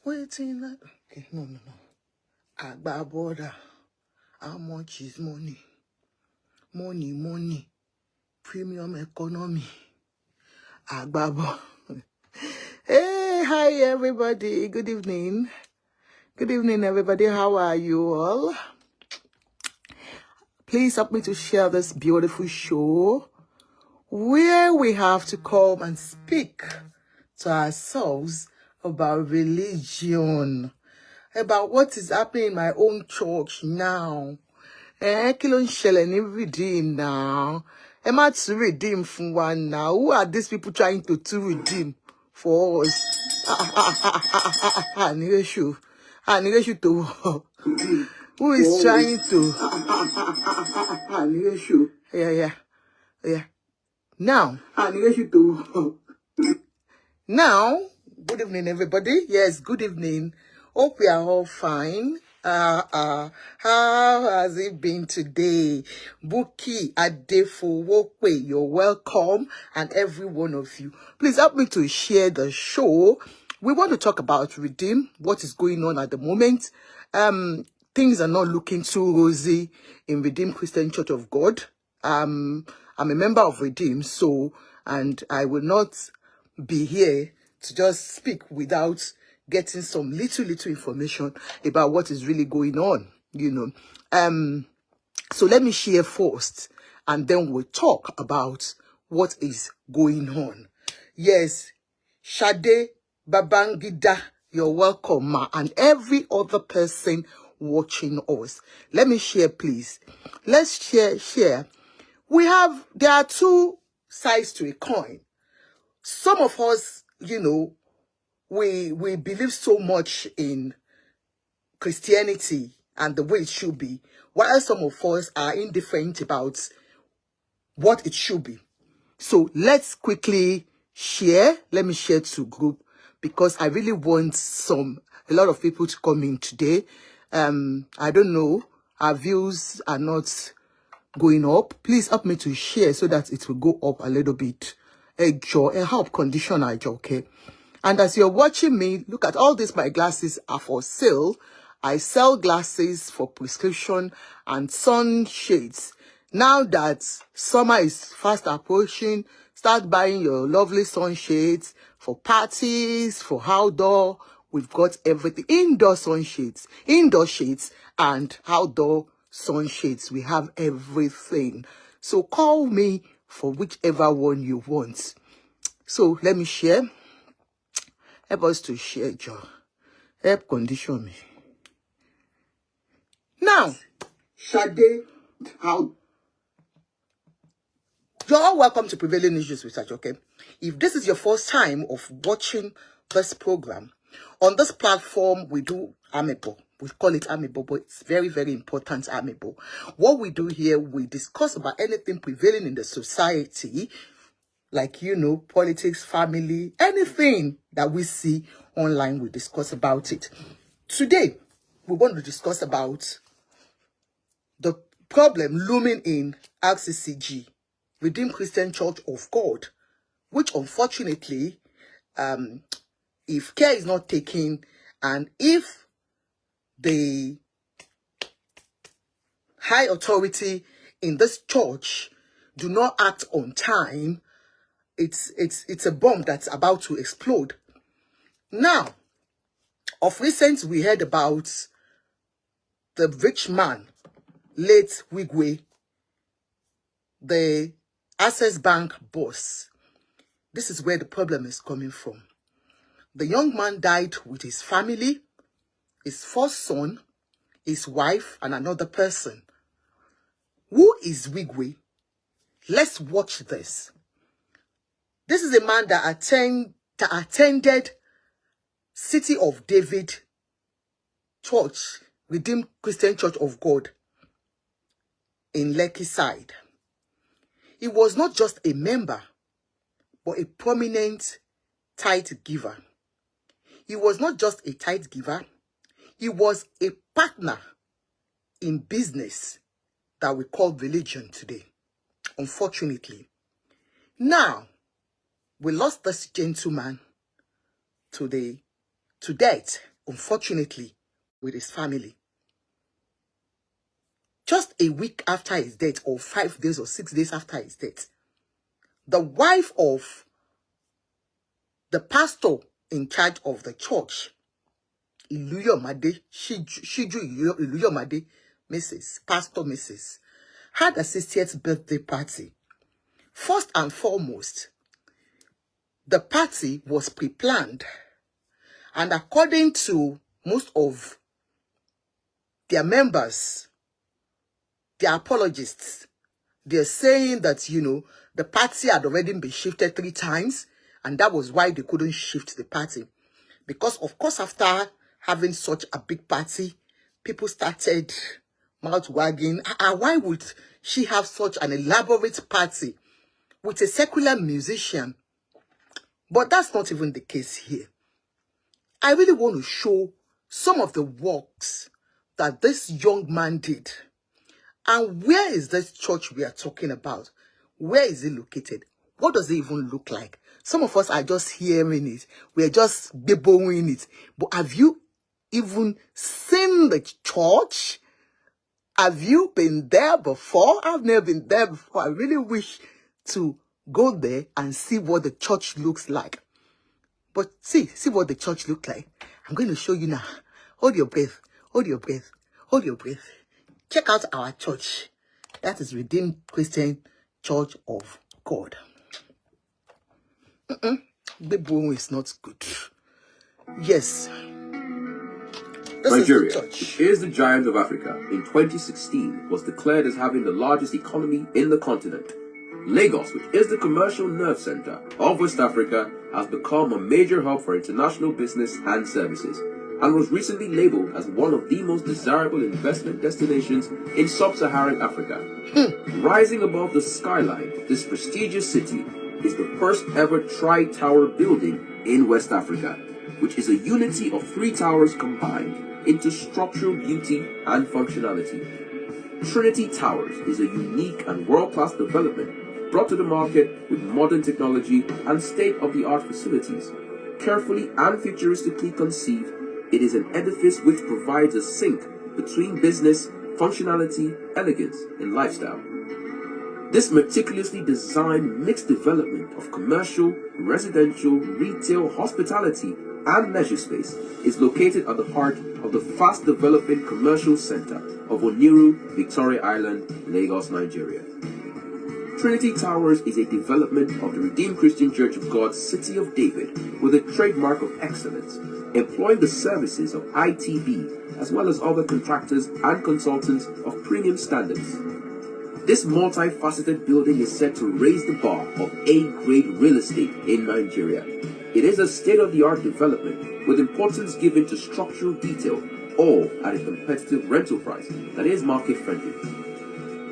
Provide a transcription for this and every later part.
Waiting that. Okay, no. Agba border. How much is money? Money. Premium economy. Agba border. Hey, hi everybody. Good evening. Good evening, everybody. How are you all? Please help me to share this beautiful show where we have to come and speak to ourselves about religion, about what is happening in my own church now. Kí ló ń ṣẹlẹ̀ ní redeem now? Ẹ má tún redeem fún wa now. Who are these people trying to redeem for us? Who is trying to? Yeah. Now, good evening, everybody. Yes, good evening. Hope we are all fine. How has it been today? Buki, Adefowokwe, you're welcome, and every one of you. Please help me to share the show. We want to talk about Redeem, what is going on at the moment. Things are not looking too rosy in Redeem Christian Church of God. I'm a member of Redeem, and I will not be here to just speak without getting some little information about what is really going on, So let me share first, and then we'll talk about what is going on. Yes, Shade Babangida, you're welcome, ma, and every other person watching us. Let me share, please. Let's share. There are two sides to a coin. Some of us, we believe so much in Christianity and the way it should be, while some of us are indifferent about what it should be. So let's quickly share. Let me share to group because I really want a lot of people to come in today. I don't know. Our views are not going up. Please help me to share so that it will go up a little bit. Help condition, okay? And as you're watching me, look at all these. My glasses are for sale. I sell glasses for prescription and sunshades. Now that summer is fast approaching, start buying your lovely sunshades for parties, for outdoor. We've got everything. Indoor sunshades, indoor shades, and outdoor sunshades. We have everything. So call me for whichever one you want. So let me share. Help us to share, Joe. Help condition me. Now, Shade, how? You're all welcome to Prevailing Issues Research, okay? If this is your first time of watching this program, on this platform, we do amicable. We call it amicable, but it's very, very important amicable. What we do here, we discuss about anything prevailing in the society, like, politics, family, anything that we see online, we discuss about it. Today, we want to discuss about the problem looming in RCCG, Redeemed Christian Church of God, which unfortunately, if care is not taken, and if the high authority in this church do not act on time, it's a bomb that's about to explode. Now, of recent, we heard about the rich man, late Wigwe, the Access Bank boss. This is where the problem is coming from. The young man died with his family, his first son, his wife, and another person. Who is Wigwe? Let's watch this. This is a man that attended City of David Church, Redeemed Christian Church of God in Lekki side. He was not just a member, but a prominent tithe giver. He was not just a tithe giver, he was a partner in business that we call religion today, unfortunately. Now, we lost this gentleman to death unfortunately, with his family. Just a week after his death, or 5 days or 6 days after his death, the wife of the pastor in charge of the church, Iluyomade, Shiju Iluyomade, Pastor Mrs., had a 60th birthday party. First and foremost, the party was pre-planned, and according to most of their members, their apologists, they're saying that, you know, the party had already been shifted 3 times, and that was why they couldn't shift the party. Because, of course, after having such a big party, people started mouth wagging. Why would she have such an elaborate party with a secular musician? But that's not even the case here. I really want to show some of the works that this young man did. And where is this church we are talking about? Where is it located? What does it even look like? Some of us are just hearing it. We're just deboing it. But have you even seen the church? Have you been there before? I've never been there before. I really wish to go there and see what the church looks like. But see what the church looks like. I'm going to show you now. Hold your breath. Hold your breath. Hold your breath. Check out our church. That is Redeemed Christian Church of God. The bone is not good. Yes. Nigeria, which is the giant of Africa, in 2016 was declared as having the largest economy in the continent. Lagos, which is the commercial nerve center of West Africa, has become a major hub for international business and services, and was recently labeled as one of the most desirable investment destinations in sub-Saharan Africa. Rising above the skyline, this prestigious city is the first ever tri-tower building in West Africa, which is a unity of 3 towers combined into structural beauty and functionality. Trinity Towers is a unique and world-class development brought to the market with modern technology and state-of-the-art facilities. Carefully and futuristically conceived, it is an edifice which provides a sync between business, functionality, elegance, and lifestyle. This meticulously designed mixed development of commercial, residential, retail, hospitality, and leisure space is located at the heart of the fast-developing commercial center of Oniru, Victoria Island, Lagos, Nigeria. Trinity Towers is a development of the Redeemed Christian Church of God, City of David, with a trademark of excellence, employing the services of ITB, as well as other contractors and consultants of premium standards. This multifaceted building is set to raise the bar of A-grade real estate in Nigeria. It is a state-of-the-art development with importance given to structural detail, all at a competitive rental price that is market-friendly.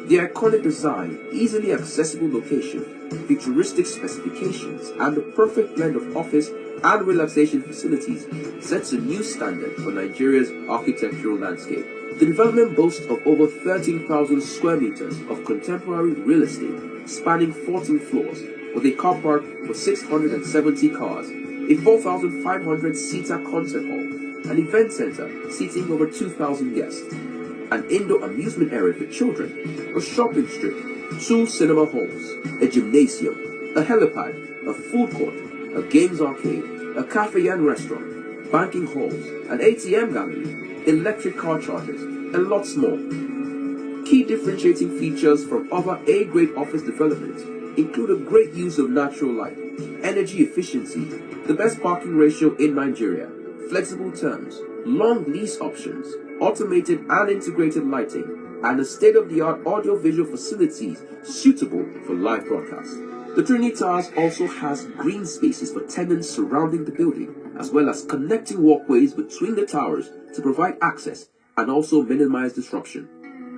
The iconic design, easily accessible location, futuristic specifications, and the perfect blend of office and relaxation facilities sets a new standard for Nigeria's architectural landscape. The development boasts of over 13,000 square meters of contemporary real estate spanning 14 floors, with a car park for 670 cars, a 4,500-seater concert hall, an event center seating over 2,000 guests, an indoor amusement area for children, a shopping strip, 2 cinema halls, a gymnasium, a helipad, a food court, a games arcade, a cafe and restaurant, banking halls, an ATM gallery, electric car chargers, and lots more. Key differentiating features from other A-grade office developments include a great use of natural light, energy efficiency, the best parking ratio in Nigeria, flexible terms, long lease options, automated and integrated lighting, and a state-of-the-art audio-visual facilities suitable for live broadcasts. The Trinity Towers also has green spaces for tenants surrounding the building, as well as connecting walkways between the towers to provide access and also minimize disruption.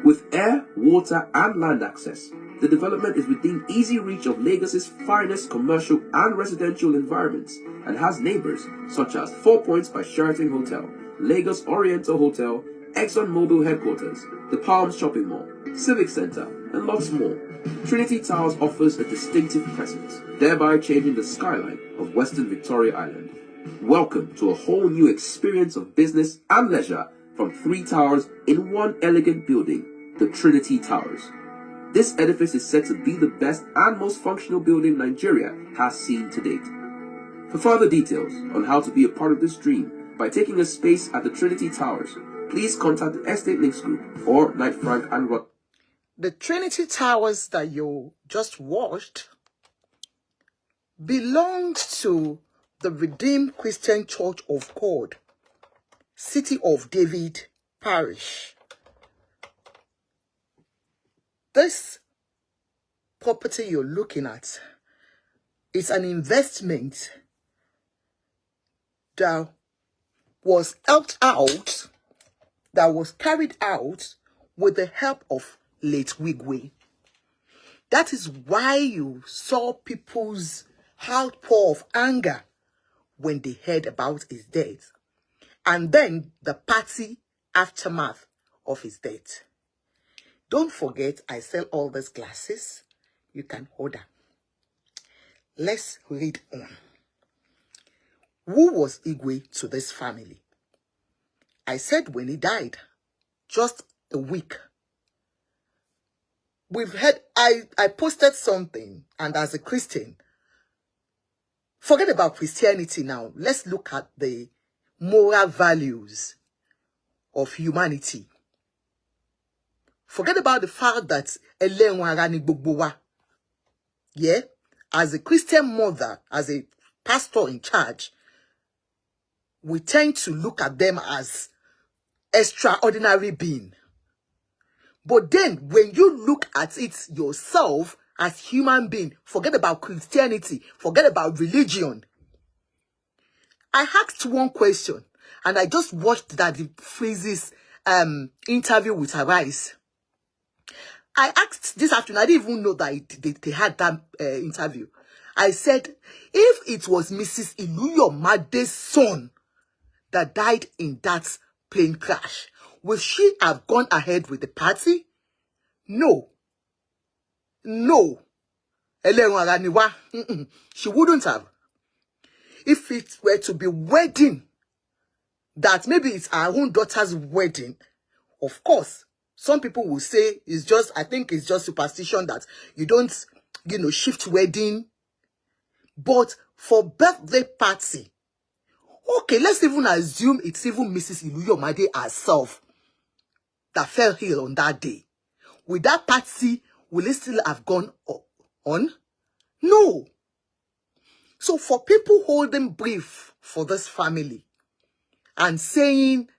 With air, water, and land access, the development is within easy reach of Lagos's finest commercial and residential environments and has neighbors such as 4 Points by Sheraton Hotel, Lagos Oriental Hotel, ExxonMobil headquarters, the Palms Shopping Mall, Civic Center, and lots more. Trinity Towers offers a distinctive presence, thereby changing the skyline of Western Victoria Island. Welcome to a whole new experience of business and leisure from 3 towers in one elegant building, the Trinity Towers. This edifice is said to be the best and most functional building Nigeria has seen to date. For further details on how to be a part of this dream by taking a space at the Trinity Towers, please contact the Estate Links Group or Knight Frank and Rod. The Trinity Towers that you just watched belongs to the Redeemed Christian Church of God, City of David Parish. This property you're looking at is an investment that was carried out with the help of late Wigwe. That is why you saw people's outpour of anger when they heard about his death, and then the party aftermath of his death. Don't forget, I sell all these glasses. You can order. Let's read on. Who was Igwe to this family? I said when he died, just a week. We've heard, I posted something, and as a Christian, forget about Christianity now. Let's look at the moral values of humanity. Forget about the fact that yeah, as a Christian mother, as a pastor in charge, we tend to look at them as extraordinary being. But then when you look at it yourself as human being, forget about Christianity, forget about religion. I asked one question, and I just watched that Freeze's interview with Arise. I asked this afternoon, I didn't even know that they had that interview. I said, if it was Mrs. Iluyomade's son that died in that plane crash, would she have gone ahead with the party? No. No. She wouldn't have. If it were to be wedding, that maybe it's our own daughter's wedding, of course, some people will say it's just, I think it's just superstition that you don't, shift wedding. But for birthday party, okay, let's even assume it's even Mrs. Iluyomade herself that fell ill on that day. With that party, will it still have gone on? No. So for people holding brief for this family and saying,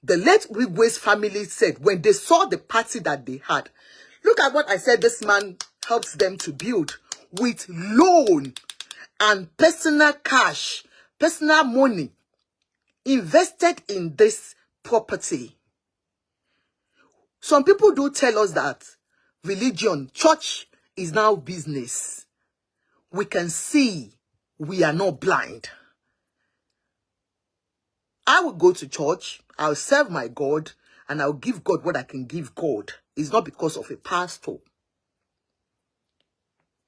the late Wigwe's family said when they saw the party that they had, look at what I said this man helps them to build with loan and personal cash, personal money invested in this property. Some people do tell us that religion, church is now business. We can see we are not blind. I will go to church, I'll serve my God, and I'll give God what I can give God. It's not because of a pastor.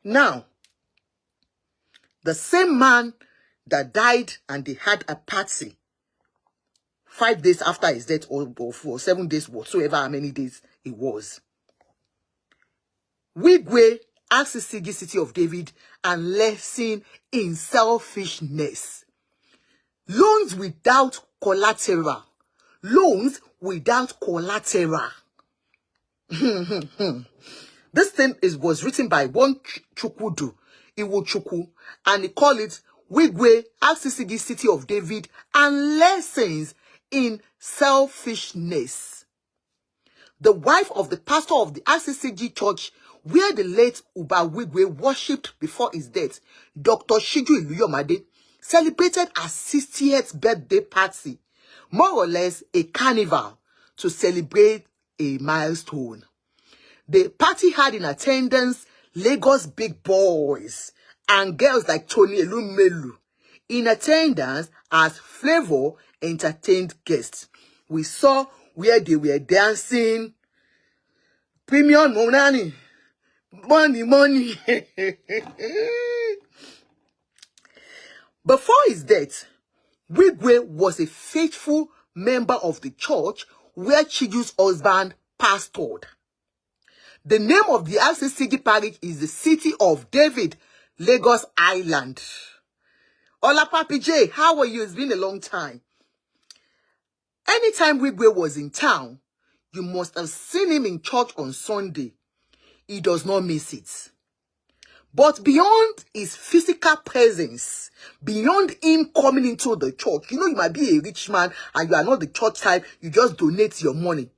Now, the same man that died and they had a party 5 days after his death, or 7 days, whatsoever how many days it was. Wigwe, RCCG, City of David, and lesson in selfishness. Loans without collateral. Loans without collateral. This thing was written by one Chukwudu, Iwochukwu, and he called it Wigwe, RCCG, City of David, and lessons in selfishness. The wife of the pastor of the RCCG church, where the late Uba Wigwe worshipped before his death, Dr. Shiju Iluyomade, celebrated her 60th birthday party, more or less a carnival to celebrate a milestone. The party had in attendance Lagos big boys and girls like Tony Elumelu. In attendance as Flavor entertained guests. We saw where they were dancing. Premium money. Money. Before his death, Wigwe was a faithful member of the church where Chiju's husband pastored. The name of the RCCG parish is the City of David, Lagos Island. Ola Papi J, how are you? It's been a long time. Anytime Wigwe was in town, you must have seen him in church on Sunday. He does not miss it. But beyond his physical presence, beyond him coming into the church, you know, you might be a rich man and you are not the church type, you just donate your money.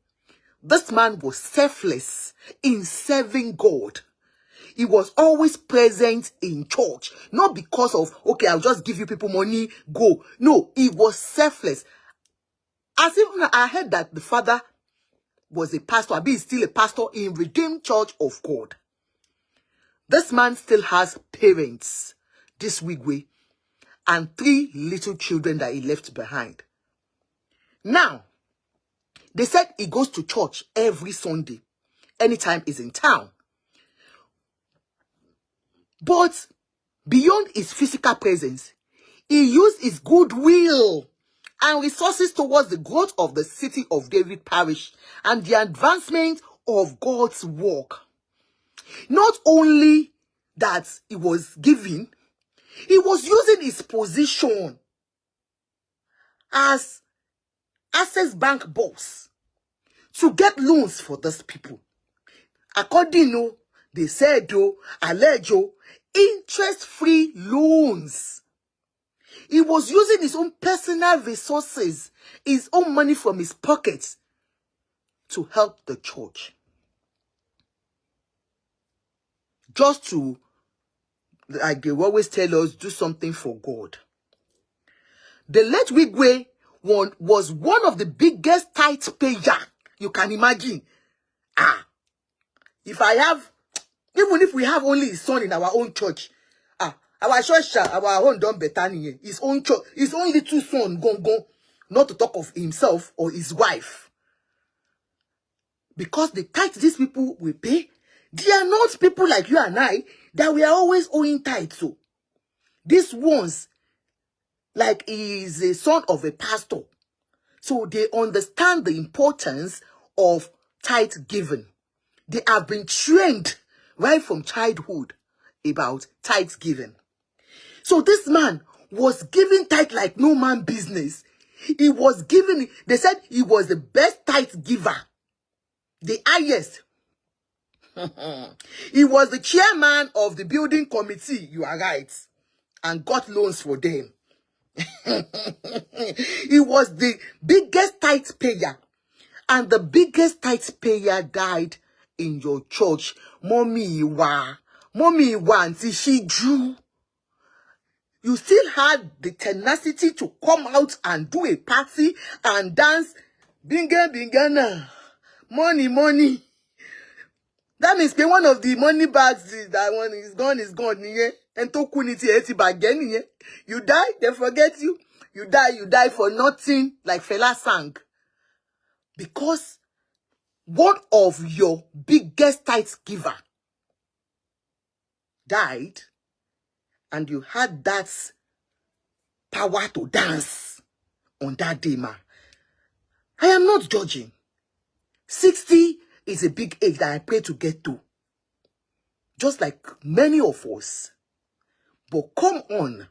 This man was selfless in serving God. He was always present in church. Not because of, okay, I'll just give you people money, go. No, he was selfless. As even I heard that the father was a pastor, I mean, still a pastor in Redeemed Church of God. This man still has parents, this Wigwe, and 3 little children that he left behind. Now, they said he goes to church every Sunday, anytime he's in town. But beyond his physical presence, he used his goodwill and resources towards the growth of the City of David parish and the advancement of God's work. Not only that he was giving, he was using his position as Access Bank boss to get loans for these people. According to, they said, alleged, interest-free loans. He was using his own personal resources, his own money from his pockets to help the church. Just to, like they always tell us, do something for God. The late Wigwe was one of the biggest tithe payer you can imagine. Even if we have only his son in our own church, our church, our own done better than his own church, his own little son, gone, not to talk of himself or his wife. Because the tithe these people will pay, they are not people like you and I that we are always owing tithe to. These ones, like he is a son of a pastor, so they understand the importance of tithe giving. They have been trained right from childhood about tithe giving. So this man was giving tithe like no man business. He was giving, they said he was the best tithe giver, the highest. He was the chairman of the building committee, you are right, and got loans for them. He was the biggest tithe payer, and the biggest tithe payer died in your church. Mommy wa, auntie she drew. You still had the tenacity to come out and do a party and dance. Binga, money. That means one of the money bags that one is gone. And to you die, they forget you. You die for nothing, like Fela sang. Because one of your biggest tithe giver died, and you had that power to dance on that day, man. I am not judging. 60 is a big age that I pray to get to. Just like many of us. But come on.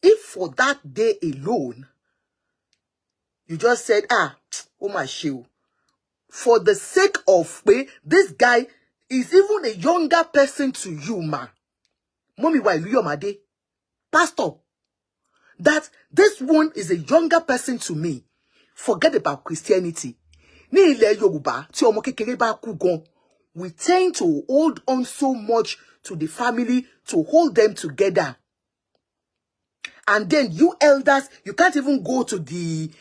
If for that day alone, you just said, oh my shoe. For the sake of this guy is even a younger person to you, man. Mommy, why Iluyomade? Pastor, that this one is a younger person to me. Forget about Christianity. Ní ilẹ̀ Yorùbá, tí ọmọ kékeré bá kú gan, we tend to hold on so much to the family to hold them together. And then you elders, you can't even go to the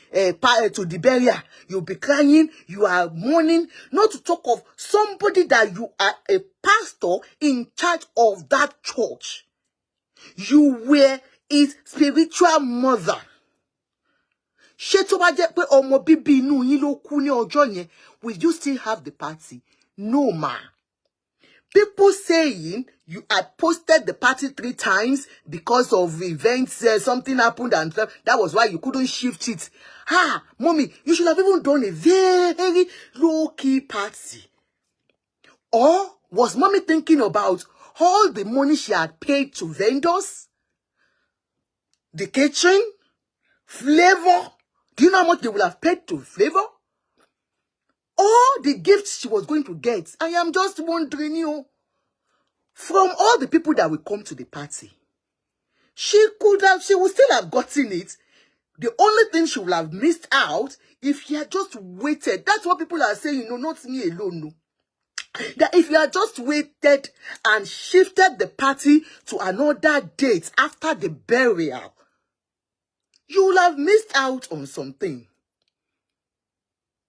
burial. You'll be crying, you are mourning, not to talk of somebody that you are a pastor in charge of that church. You were his spiritual mother. Will you still have the party? No, ma. People saying you had posted the party 3 times because of events, something happened and that was why you couldn't shift it. Mommy, you should have even done a very low-key party. Or was mommy thinking about all the money she had paid to vendors? The catering? Flavor? Do you know how much they will have paid to Flavor? All the gifts she was going to get. I am just wondering, from all the people that will come to the party, she would still have gotten it. The only thing she would have missed out if she had just waited. That's what people are saying, not me alone, no. That if you had just waited and shifted the party to another date after the burial, you will have missed out on something.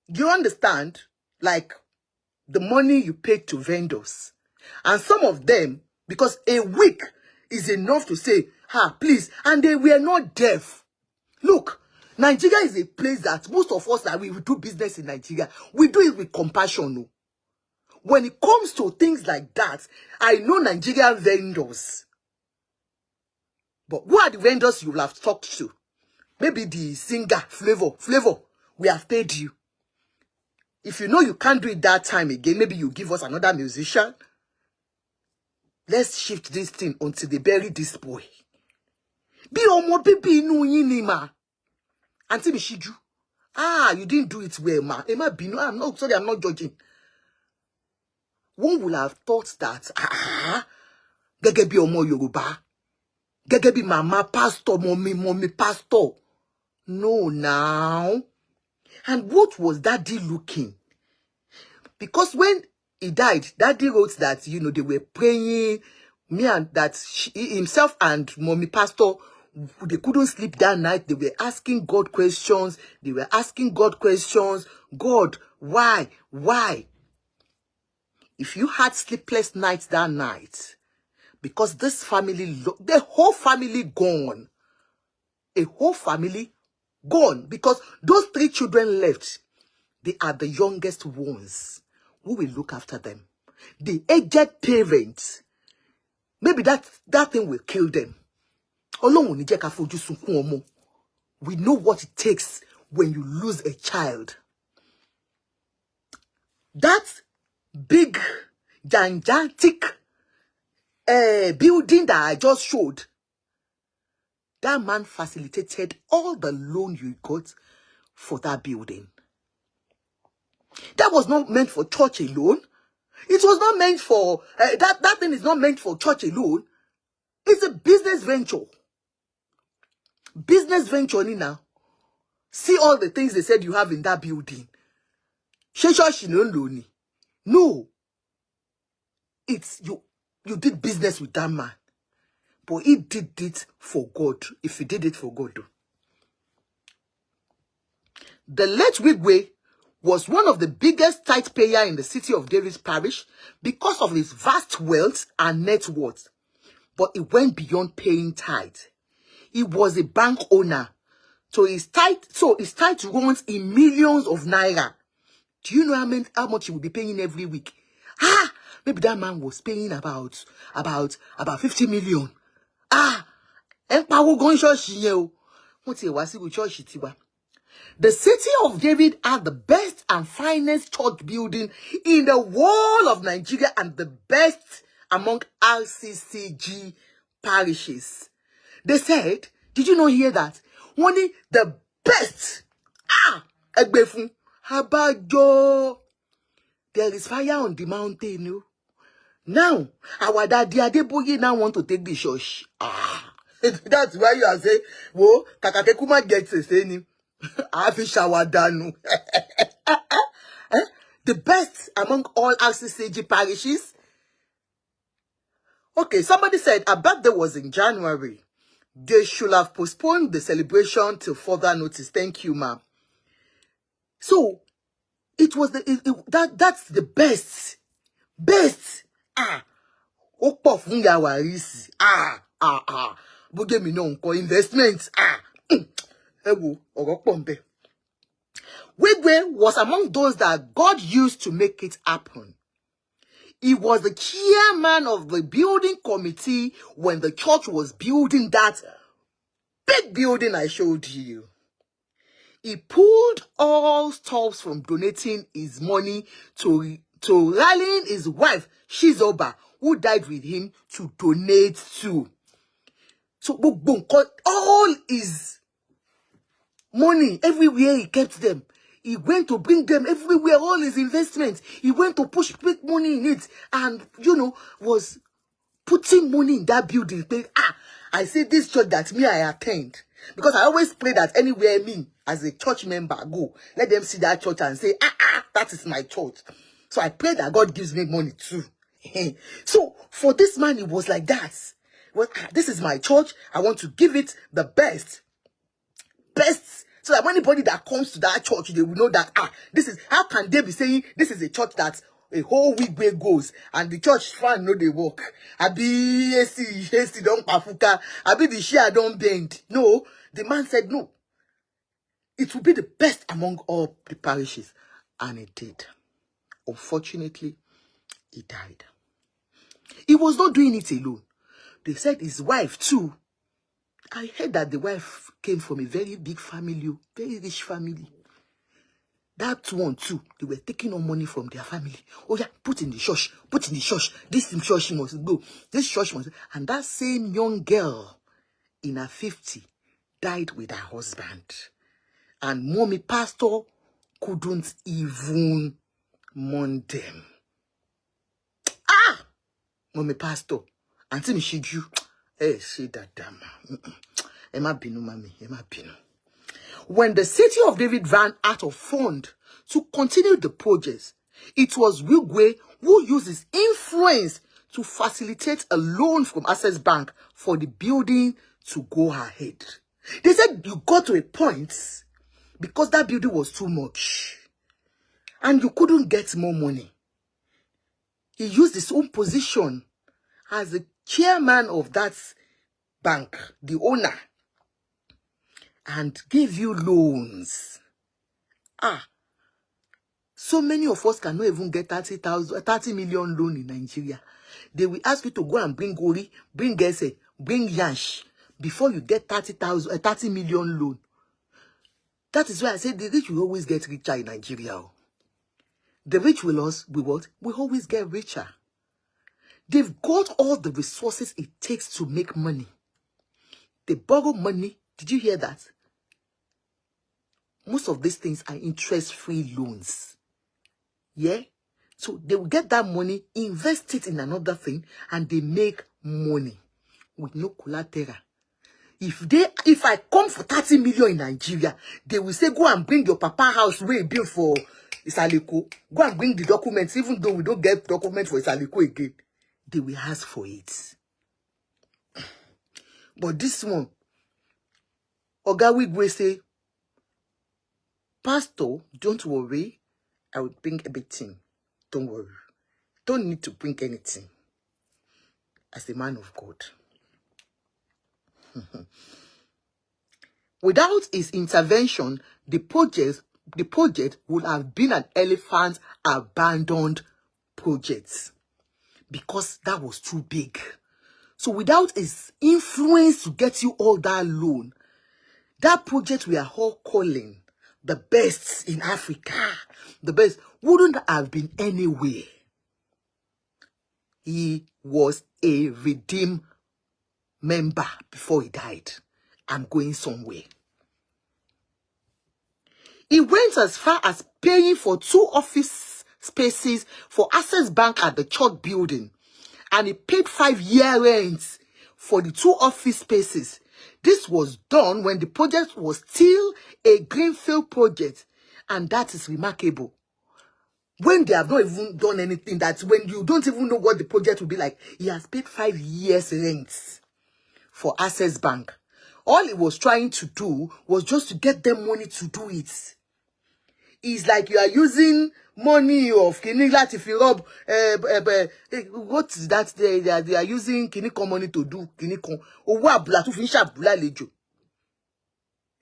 Do you understand? Like the money you paid to vendors. And some of them, because a week is enough to say, please, and they were not deaf. Look, Nigeria is a place that most of us that we do business in Nigeria, we do it with compassion. No? When it comes to things like that, I know Nigerian vendors. But who are the vendors you will have talked to? Maybe the singer, Flavor, we have paid you. If you know you can't do it that time again, maybe you give us another musician. Let's shift this thing until they bury this boy. Be omo baby no yini ma. Auntie Mishiju. You didn't do it well, ma. Emma Bino, I'm not judging. One will have thought that, gege bi omo Yoruba. Gege bi mama pastor, mommy pastor. No, now. And what was daddy looking? Because when he died, daddy wrote that, they were praying, himself and mommy pastor, they couldn't sleep that night. They were asking God questions. God, why? If you had sleepless nights that night, because this family, the whole family gone. A whole family gone. Because those 3 children left, they are the youngest ones. Who will look after them? The aged parents. Maybe that thing will kill them. We know what it takes when you lose a child. That big, gigantic building that I just showed, that man facilitated all the loan you got for that building. That was not meant for church alone. It was not meant for, that thing is not meant for church alone. It's a business venture. Business venture, Nina. See all the things they said you have in that building. No. It's you did business with that man. But he did it for God. If he did it for God, though. The late Wigwe was one of the biggest tithe payer in the city of David's parish because of his vast wealth and net worth. But he went beyond paying tithe. He was a bank owner. So his tithe runs in millions of naira. Do you know how much he will be paying every week? Maybe that man was paying about 50 million. The city of David had the best and finest church building in the whole of Nigeria and the best among RCCG parishes. They said, did you not hear that? Only the best. Egbefun. Habajo. There is fire on the mountain, no? Now, our daddy Adeboye now want to take the church. That's why you are saying, whoa, Kakakekuma gets a saying, I fish shower danu. The best among all RCCG parishes. Okay, somebody said a birthday was in January. They should have postponed the celebration till further notice. Thank you, ma'am. So, it was that's the best. Best. Opo funga warisi. Boge mi no nko investment. Ewo, ogopombe. Wigwe was among those that God used to make it happen. He was the chairman of the building committee when the church was building that big building I showed you. He pulled all stops from donating his money to rallying his wife, Shizoba, who died with him, to donate to. So, all his money, everywhere he kept them. He went to bring them everywhere, all his investments. He went to push big money in it and, was putting money in that building. I say this church that me I attend. Because I always pray that anywhere me, as a church member, go. Let them see that church and say, that is my church. So I pray that God gives me money too. So for this man, it was like that. Well, this is my church. I want to give it the best. So that anybody that comes to that church, they will know that, this is, how can they be saying this is a church that a whole week where goes and the church fan know they work. Abi AC don't pafuka. Abi the share don't bend. No, the man said no. It will be the best among all the parishes. And it did. Unfortunately, he died. He was not doing it alone. They said his wife too. I heard that the wife came from a very big family, very rich family. That one too, they were taking on money from their family. Oh yeah, put in the church, put in the church. This church must go. This church must. And that same young girl in her 50 died with her husband. And mommy pastor couldn't even mourn them. Mommy pastor, Auntie Mishiju, say that damn. Emma binu, mami, Emma binu. When the city of David ran out of fund to continue the project, it was Wigwe who used his influence to facilitate a loan from Access Bank for the building to go ahead. They said you got to a point because that building was too much and you couldn't get more money. He used his own position as the chairman of that bank, the owner, and gave you loans. So many of us cannot even get 30 million loan in Nigeria. They will ask you to go and bring Gori, bring Gese, bring Yash before you get 30 million loan. That is why I say the rich will always get richer in Nigeria. The rich will always get richer. They've got all the resources it takes to make money. They borrow money. Did you hear that? Most of these things are interest-free loans. Yeah? So they will get that money, invest it in another thing, and they make money with no collateral. If I come for 30 million in Nigeria, they will say, go and bring your papa house where you built for Isaliko. Go and bring the documents, even though we don't get documents for Isaliko again. They will ask for it. But this one, Oga Wigwe say, Pastor, don't worry. I will bring everything. Don't worry. Don't need to bring anything. As a man of God. Without his intervention, the project would have been an elephant abandoned project. Because that was too big. So without his influence to get you all that loan, that project we are all calling the best in Africa, the best, wouldn't have been anywhere. He was a redeemed member before he died. I'm going somewhere. He went as far as paying for 2 office spaces for Access Bank at the church building. And he paid 5-year rents for the 2 office spaces. This was done when the project was still a greenfield project. And that is remarkable. When they have not even done anything, that's when you don't even know what the project will be like. He has paid 5 years rents for Access Bank. All he was trying to do was just to get them money to do it. It's like you are using money of Kiniglat if you rob what is that they are using Kiniko money to do Kiniko.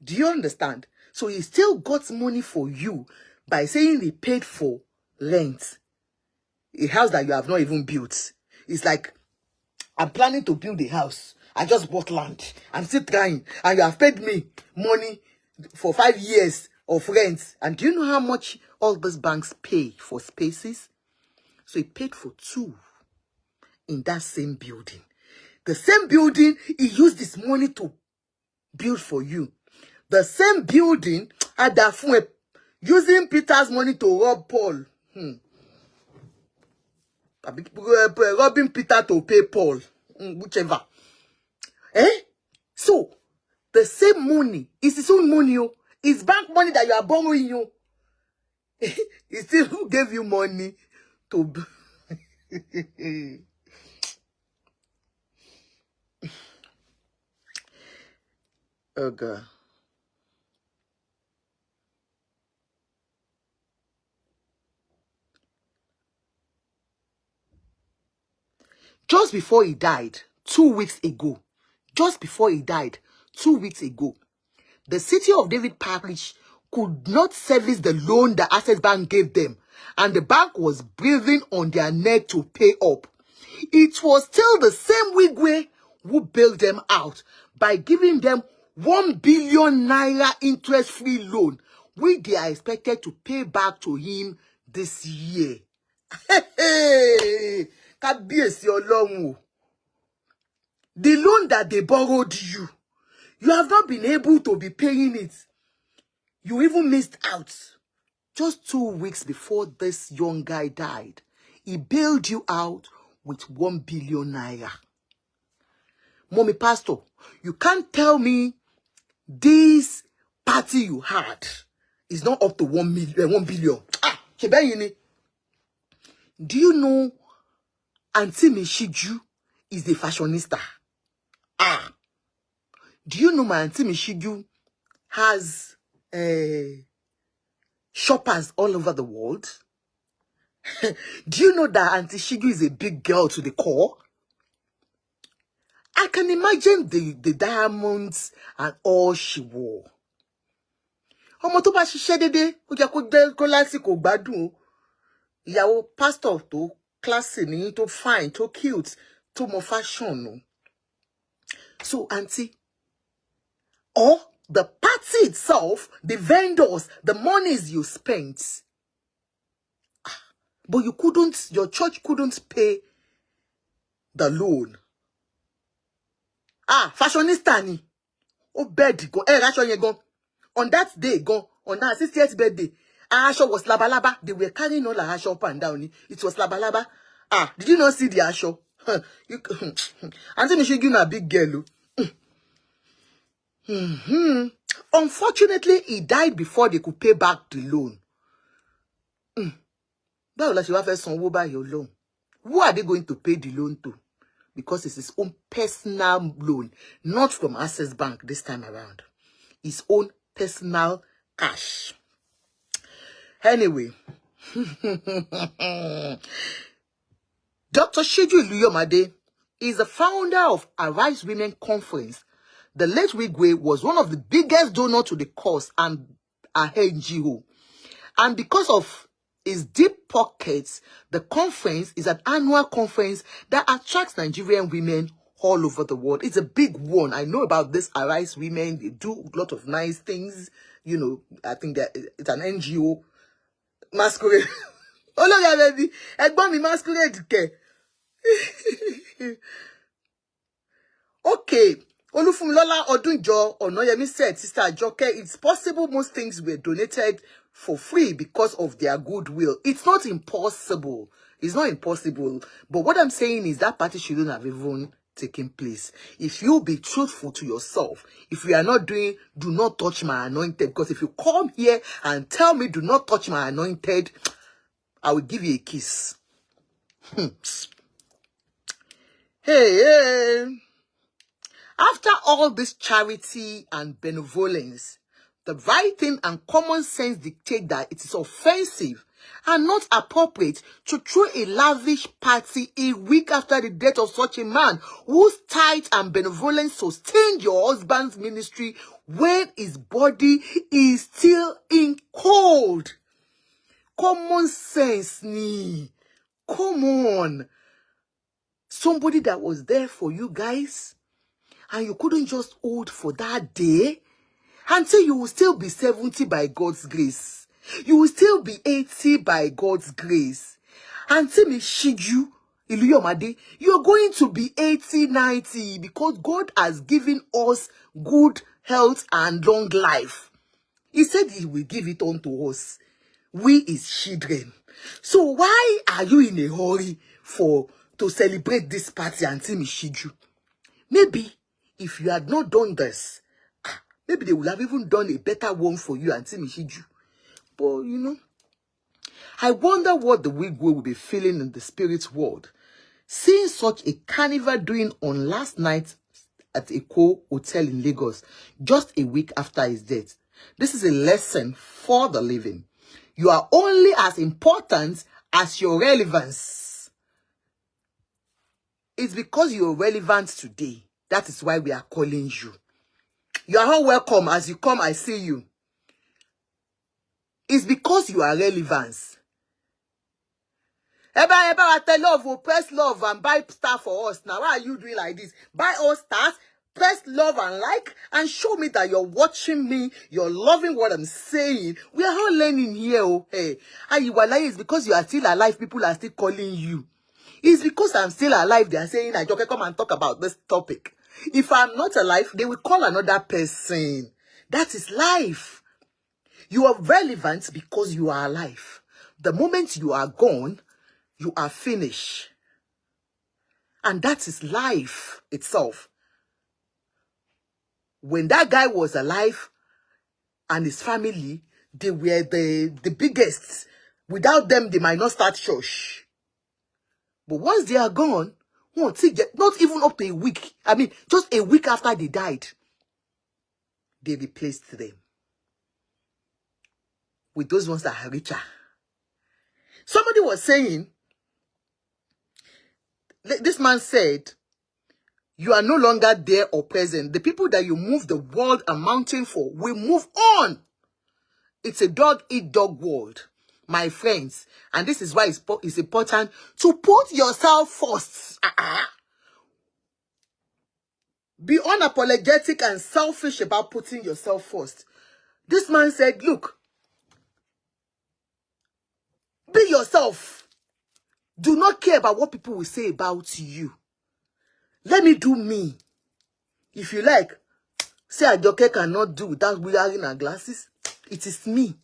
Do you understand? So he still got money for you by saying he paid for rent. a house that you have not even built. It's like, I'm planning to build a house. I just bought land. I'm still trying. And you have paid me money for 5 years of rent. And do you know how much all these banks pay for spaces? So he paid for 2 in that same building. The same building he used this money to build for you. The same building had that using Peter's money to rob Paul. Robbing Peter to pay Paul. Whichever. So, the same money is his own money. It's bank money that you are borrowing. He still gave you money to... Oh, God. Just before he died, 2 weeks ago, the City of David parish could not service the loan the Access Bank gave them, and the bank was breathing on their neck to pay up. It was still the same Wigwe who bailed them out by giving them 1 billion naira interest-free loan, which they are expected to pay back to him this year. Kábíyèsí Ọlọ́run o. The loan that they borrowed you, you have not been able to be paying it. You even missed out. Just 2 weeks before this young guy died, he bailed you out with 1 billion naira. Mommy Pastor, you can't tell me this party you had is not up to 1 billion. Do you know Auntie Mishiju is the fashionista? Do you know my Auntie Mishiju has shoppers all over the world? Do you know that Auntie Shigu is a big girl to the core? I can imagine the diamonds and all she wore. Ọmọ tó bá ṣiṣẹ́ dédé, ó jẹ́ kó lásìkò gbádùn. Ìyàwó pastor tó classy ni, tó fine, tó cute, tó mọ fashion. So, Auntie, or the party itself, the vendors, the monies you spent, but your church couldn't pay the loan. Fashionista ni. Oh, bed go. Go. On that day, go. On that 60th birthday, Asho was labalaba. They were carrying all the Asho up and down. It was labalaba. Did you not see the Asho? Anthony Shiguna, a big girl. Unfortunately, he died before they could pay back the loan. Who are they going to pay the loan to? Because it's his own personal loan, not from Access Bank this time around. His own personal cash. Anyway, Dr. Iluyomade is the founder of Arise Women Conference. The late Wigwe was one of the biggest donors to the cause and a NGO. And because of his deep pockets, the conference is an annual conference that attracts Nigerian women all over the world. It's a big one. I know about this Arise Women. They do a lot of nice things. You know, I think that it's an NGO. Masquerade. Oh, look at baby. Egbo mi masquerade. Okay. Olufunlola Odunjo Onoyemi said, Sister Ajoke, it's possible most things were donated for free because of their goodwill. It's not impossible. It's not impossible. But what I'm saying is that party shouldn't have even taken place. If you be truthful to yourself, if you are not doing, do not touch my anointed, because if you come here and tell me, do not touch my anointed, I will give you a kiss. Hey. After all this charity and benevolence, the right thing and common sense dictate that it is offensive and not appropriate to throw a lavish party a week after the death of such a man whose tithe and benevolence sustained your husband's ministry when his body is still in cold. Common sense ni. Come on. Somebody that was there for you guys, and you couldn't just hold for that day until you will still be 70 by God's grace. You will still be 80 by God's grace. Until me shiju, Iluyomade, you're going to be 80, 90 because God has given us good health and long life. He said he will give it unto us. We his children. So why are you in a hurry to celebrate this party until me shiju? Maybe if you had not done this, maybe they would have even done a better one for you until me shiju. But you know, I wonder what the Wigwe will be feeling in the spirit world, seeing such a carnival doing on last night at Eko Hotel in Lagos, just a week after his death. This is a lesson for the living. You are only as important as your relevance. It's because you're relevant today. That is why we are calling you. You are all welcome. As you come, I see you. It's because you are relevant. Eba, tell love, press love and buy star for us. Now, why are you doing like this? Buy all stars, press love and like, and show me that you're watching me, you're loving what I'm saying. We are all learning here, oh, hey. And you are lying, it's because you are still alive, people are still calling you. It's because I'm still alive, they are saying, Ajoke, come and talk about this topic. If I'm not alive, they will call another person. That is life. You are relevant because you are alive. The moment you are gone, you are finished. And that is life itself. When that guy was alive and his family, they were the biggest. Without them, they might not start church. But once they are gone, not even up to a week. I mean, just a week after they died, they replaced them with those ones that are richer. Somebody was saying, this man said, you are no longer there or present. The people that you move the world and mountain for will move on. It's a dog-eat-dog world, my friends. And this is why it's important to put yourself first. Be unapologetic and selfish about putting yourself first. This man said, look, be yourself. Do not care about what people will say about you. Let me do me. If you like, say Ajoke cannot do without wearing her glasses. It is me.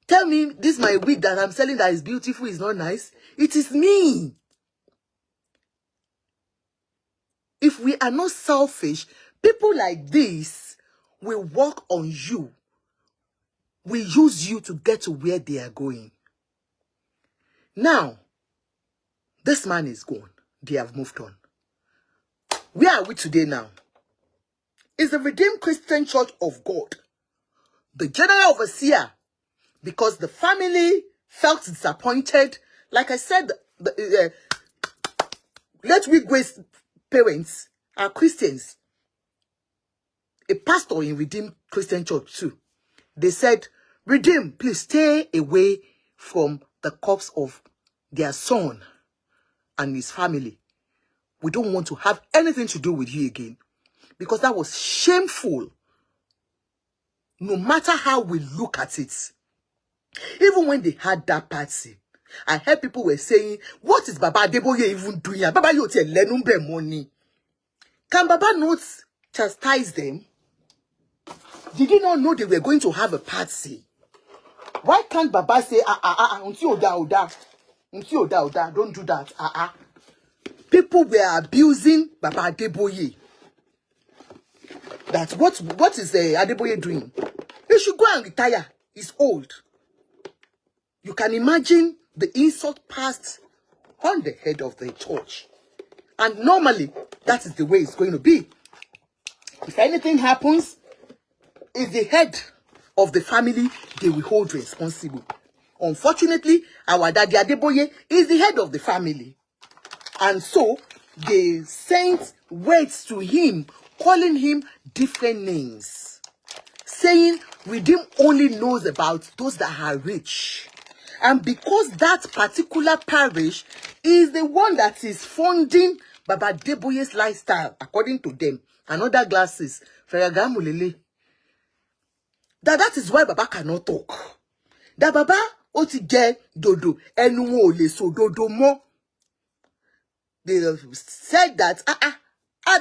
Tell me this my wig that I'm selling that is beautiful is not nice. It is me. If we are not selfish, people like this will work on you. We use you to get to where they are going. Now, this man is gone. They have moved on. Where are we today now? It's the Redeemed Christian Church of God, the general overseer, because the family felt disappointed. Like I said, let Wigwe's parents are Christians. A pastor in Redeemed Christian Church too. They said, Redeem, please stay away from the corpse of their son and his family. We don't want to have anything to do with you again. Because that was shameful. No matter how we look at it. Even when they had that party, I heard people were saying, what is Baba Adeboye even doing? Baba yote lenumbe money. Can Baba not chastise them? Did he not know they were going to have a party? Why can't Baba say, don't do that, People were abusing Baba Adeboye. That what is Adeboye doing? He should go and retire. He's old. You can imagine the insult passed on the head of the church. And normally, that is the way it's going to be. If anything happens, it's the head of the family they will hold responsible. Unfortunately, our daddy Adeboye is the head of the family. And so, they sent words to him, calling him different names. Saying, Redeem only knows about those that are rich. And because that particular parish is the one that is funding Baba Adeboye's lifestyle, according to them, and other glasses, that is why Baba cannot talk. That Baba oti je dodo, enu wo le so dodo mo. They said that at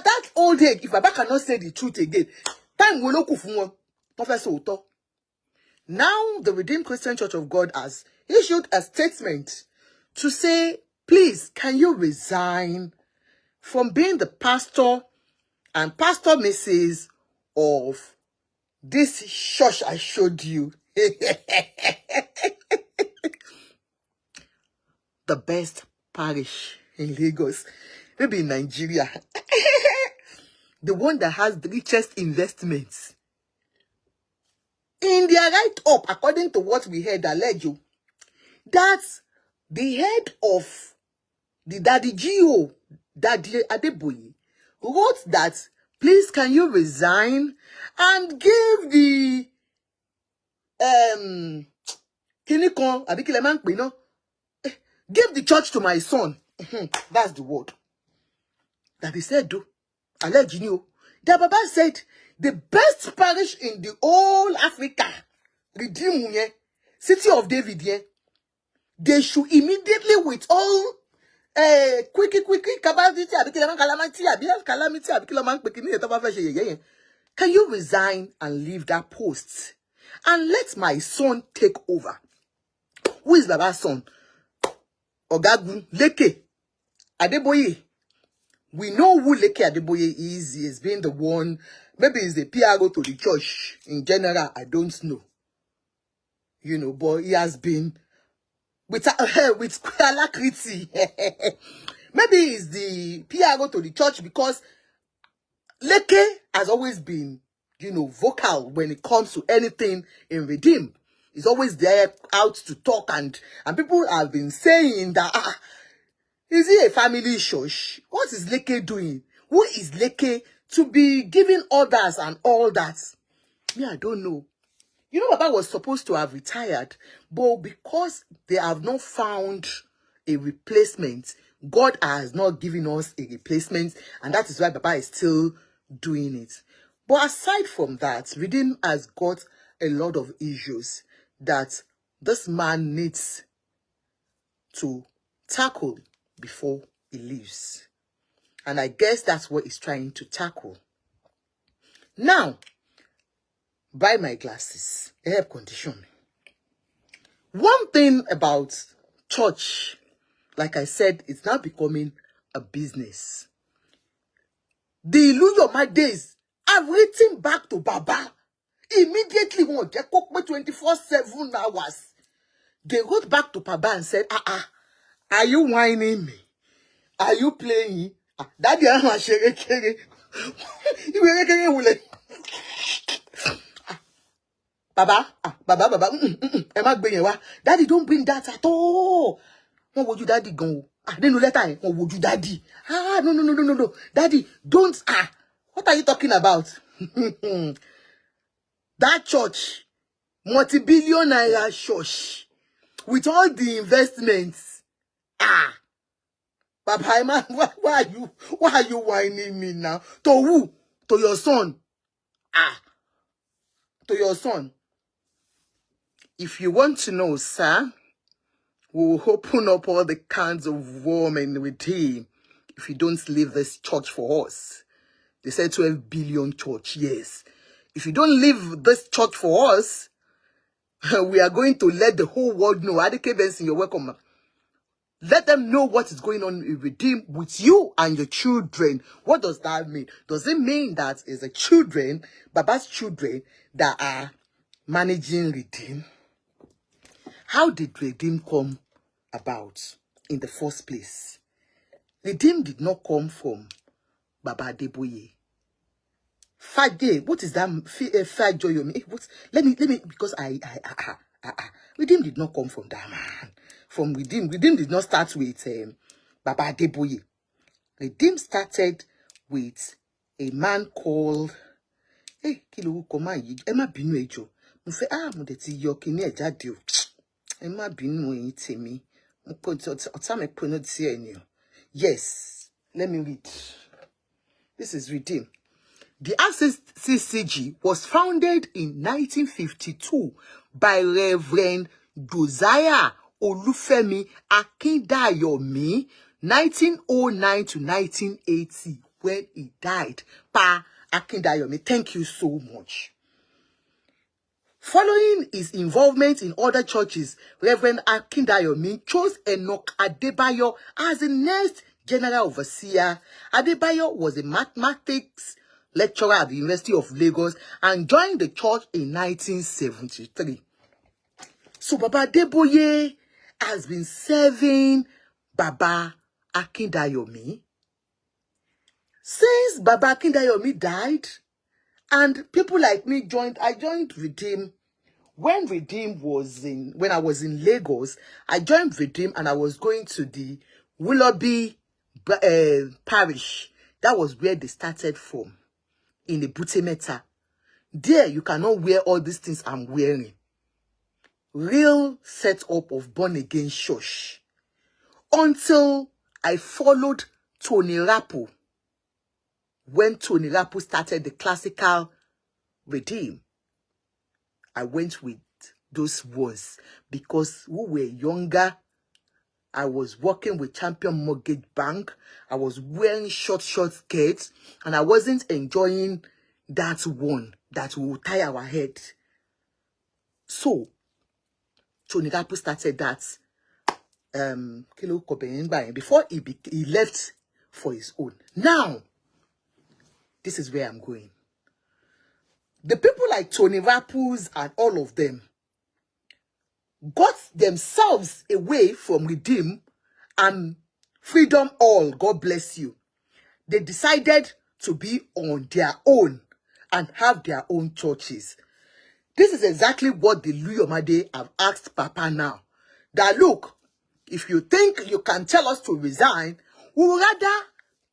that old age, if Baba cannot say the truth again, time will not come. Professor Oto. Now, the Redeemed Christian Church of God has issued a statement to say, please, can you resign from being the pastor and Pastor Mrs. of this church I showed you? The best parish in Lagos, maybe in Nigeria. The one that has the richest investments. In their write-up, according to what we heard, alleged, that the head of the Daddy GO, Daddy Adeboye, wrote that, please, can you resign and give the give the church to my son. That's the word that he said, do. Alleged, the Baba said, the best parish in the whole Africa, Redeem, City of David, they should immediately, with all quick calamity, can you resign and leave that post and let my son take over? Who is Baba's son? Ogagun Leke Adeboye. We know who Leke Adeboye is. He has been the one, maybe he's the PRO to the church in general. I don't know. But he has been with alacrity. Maybe he's the PRO to the church because Leke has always been, vocal when it comes to anything in Redeem. He's always there out to talk, and people have been saying that, is he a family church? What is Leke doing? Who is Leke to be giving orders and all that? Me, I don't know. Baba was supposed to have retired, but because they have not found a replacement, God has not given us a replacement, and that is why Baba is still doing it. But aside from that, Redeem has got a lot of issues that this man needs to tackle before he leaves. And I guess that's what he's trying to tackle. Now, buy my glasses. Air condition. One thing about church, like I said, it's now becoming a business. The Iluyomade days are written back to Baba. Immediately, 24/7 hours. They wrote back to Baba and said, are you whining me? Are you playing? Daddy, I'm a shere. Baba, Daddy, don't bring that at all. What would you daddy go? Then you let her. What would you daddy? No. Daddy, don't. What are you talking about? That church, multi-billion naira church, with all the investments. Baba, why are you whining me now? To who? To your son. To your son. If you want to know, sir, we will open up all the cans of worm and Redeem if you don't leave this church for us. They said 12 billion church, yes. If you don't leave this church for us, we are going to let the whole world know. Adike Benson, you're welcome. Let them know what is going on in Redeem with you and your children. What does that mean? Does it mean that it's the children, Baba's children, that are managing Redeem? How did Redeem come about in the first place? Redeem did not come from Baba Adeboye. Fage, what is that? Fajoyomi. Let me, because Redeem did not come from that man. From Redeem did not start with Baba Adeboye. Redeem started with a man called Kilo Koma Emma Binuejo. Mo fe mo de ti yo kini e jade o. Emma binu ite me. Yes, let me read. This is redeem. The RCCG was founded in 1952 by Reverend Josiah Olufemi Akindayomi, 1909 to 1980, when he died. Pa Akindayomi, thank you so much. Following his involvement in other churches, Reverend Akindayomi chose Enoch Adeboye as the next general overseer. Adeboye was a mathematics lecturer at the University of Lagos and joined the church in 1973. So Baba Adeboye has been serving Baba Akindayomi since Baba Akindayomi died, and people like me joined. I joined Redeem when I was in Lagos. I joined Redeem and I was going to the Willoughby parish. That was where they started from, in the Butemeta. There, you cannot wear all these things I'm wearing. Real setup of born-again church. Until I followed Tony Rapo. When Tony Rapo started the classical Redeem, I went with those ones because we were younger. I was working with Champion Mortgage Bank. I was wearing short skirts, and I wasn't enjoying that one that will tie our head. So, Tony Rapo started that before he left for his own. Now, this is where I'm going. The people like Tony Rapus and all of them got themselves away from Redeem and Freedom All, God bless you. They decided to be on their own and have their own churches. This is exactly what the Iluyomade have asked Papa now. That look, if you think you can tell us to resign, we would rather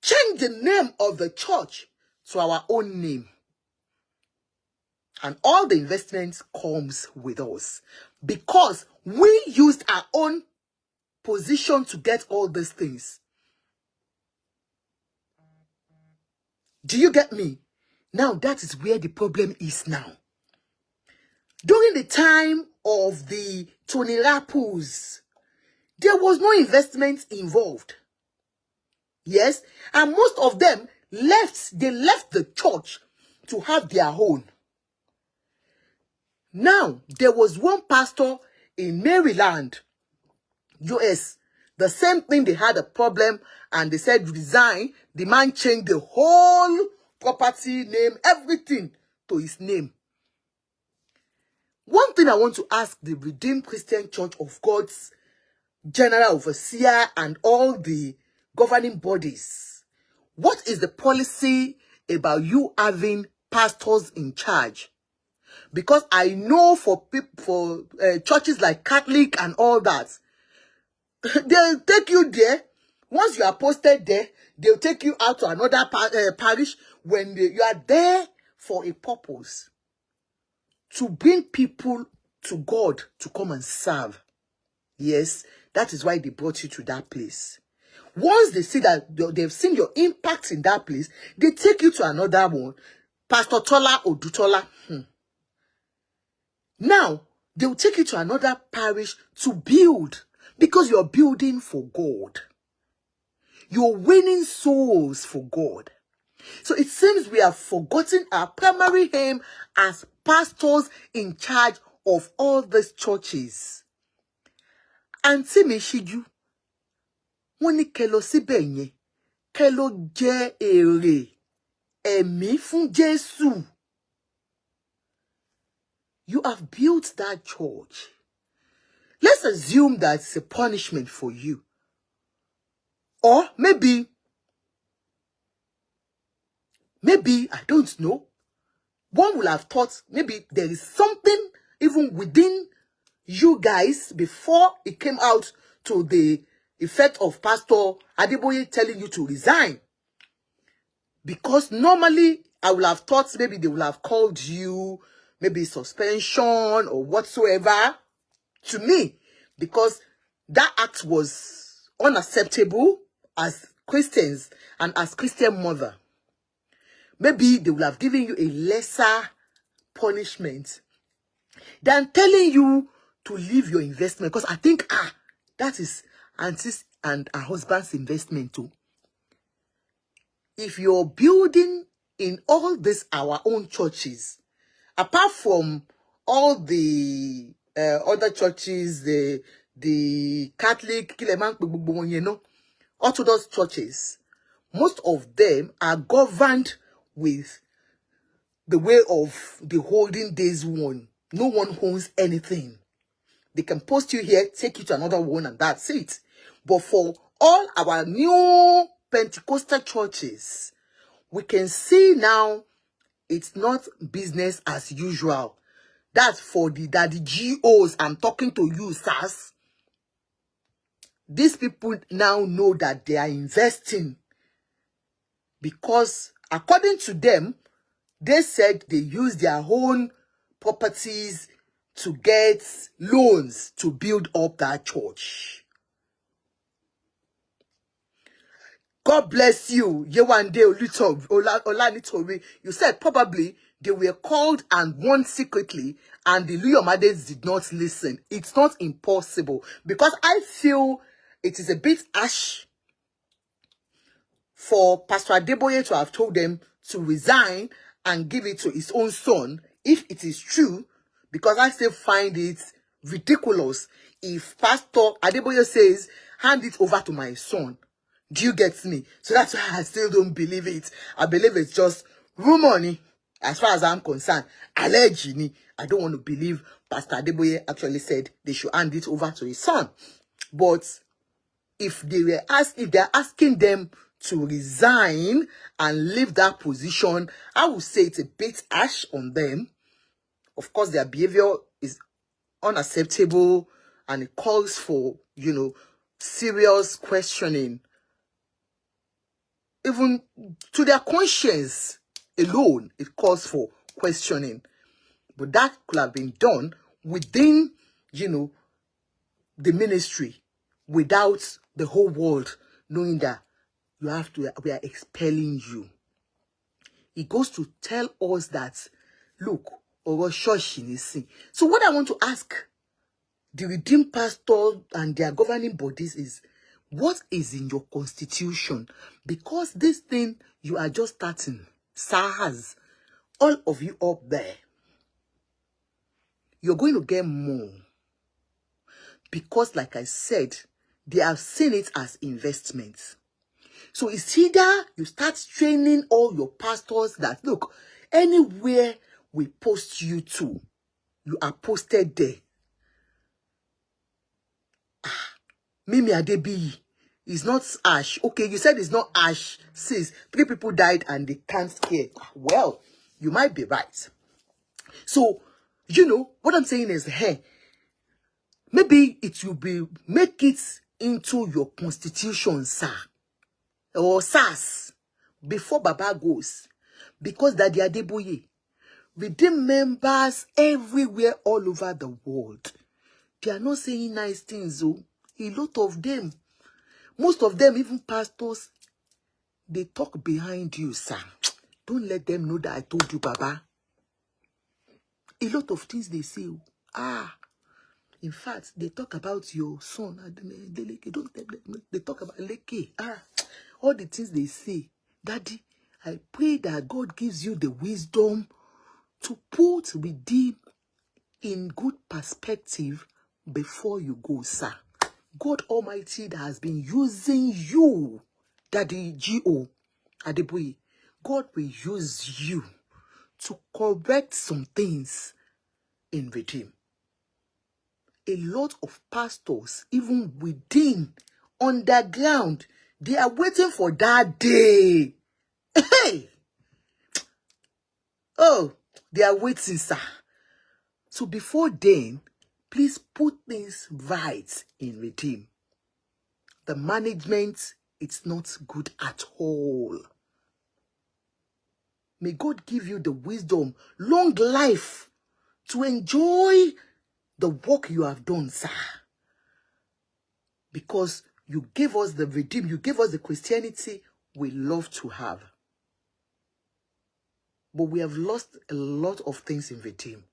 change the name of the church to our own name. And all the investments comes with us. Because we used our own position to get all these things. Do you get me? Now that is where the problem is now. During the time of the Tony Rapus, there was no investment involved. Yes, and most of them left the church to have their own. Now, there was one pastor in Maryland, US. The same thing, they had a problem and they said resign. The man changed the whole property name, everything to his name. One thing I want to ask the Redeemed Christian Church of God's General Overseer and all the governing bodies, what is the policy about you having pastors in charge? Because I know for churches like Catholic and all that, they'll take you there. Once you are posted there, they'll take you out to another parish when you are there for a purpose. To bring people to God to come and serve. Yes, that is why they brought you to that place. Once they see that they've seen your impact in that place, they take you to another one. Pastor Tola or Dutola. Now, they will take you to another parish to build. Because you're building for God. You're winning souls for God. So it seems we have forgotten our primary aim as pastors in charge of all these churches. Auntie Meshiju, wọ́n ní kẹ́ lọ síbẹ̀ yẹn, kẹ́ lọ jẹ èrè ẹ̀mí fún Jésù. You have built that church. Let's assume that's a punishment for you. Or maybe, I don't know. One will have thought maybe there is something even within you guys before it came out to the effect of Pastor Adeboye telling you to resign. Because normally I would have thought maybe they would have called you, maybe suspension or whatsoever. To me, because that act was unacceptable as Christians and as Christian mother. Maybe they will have given you a lesser punishment than telling you to leave your investment. Because I think, that is auntie's and her husband's investment too. If you're building in all these our own churches, apart from all the other churches, the Catholic, Orthodox churches, most of them are governed with the way of the holding days one. No one owns anything. They can post you here, take you to another one, and that's it. But for all our new Pentecostal churches, we can see now it's not business as usual. That's for the GOs. I'm talking to you, sirs. These people now know that they are investing because, according to them, they said they use their own properties to get loans to build up that church. God bless you. Yewande Olanitori. You said probably they were called and warned secretly and the Iluyomades did not listen. It's not impossible because I feel it is a bit harsh for Pastor Adeboye to have told them to resign and give it to his own son, if it is true, because I still find it ridiculous if Pastor Adeboye says, hand it over to my son. Do you get me? So that's why I still don't believe it. I believe it's just rumor. As far as I'm concerned, allegedly, I don't want to believe Pastor Adeboye actually said they should hand it over to his son. But if they're asking them to resign and leave that position, I would say it's a bit harsh on them. Of course, their behavior is unacceptable and it calls for, serious questioning. Even to their conscience alone, it calls for questioning. But that could have been done within, the ministry without the whole world knowing that we are expelling you. It goes to tell us that, look, so what I want to ask the redeemed pastor and their governing bodies is, what is in your constitution? Because this thing you are just starting, SARS, all of you up there, you're going to get more. Because like I said, they have seen it as investments. So it's either you start training all your pastors that, look, anywhere we post you to, you are posted there. Mimi Adeboye is not ash. Okay, you said it's not ash. Sis, 3 people died and they can't scare. Well, you might be right. So, what I'm saying is, hey, maybe it will be, make it into your constitution, sir. Or SARS, before Baba goes. Because Daddy Adeboye, redeemed members everywhere all over the world, they are not saying nice things, oh. A lot of them, most of them, even pastors, they talk behind you, sir. Don't let them know that I told you, Baba. A lot of things they say. In fact, they talk about your son. Don't tell them. They talk about Leke. All the things they say. Daddy, I pray that God gives you the wisdom to put redeem in good perspective before you go, sir. God Almighty that has been using you, Daddy G.O. Adeboye, God will use you to correct some things in Redeem. A lot of pastors, even within, underground, they are waiting for that day. Hey! Oh, they are waiting, sir. So before then, please put things right in Redeem. The management, it's not good at all. May God give you the wisdom, long life, to enjoy the work you have done, sir. because you gave us the Redeem, you gave us the Christianity we love to have. But we have lost a lot of things in Redeem.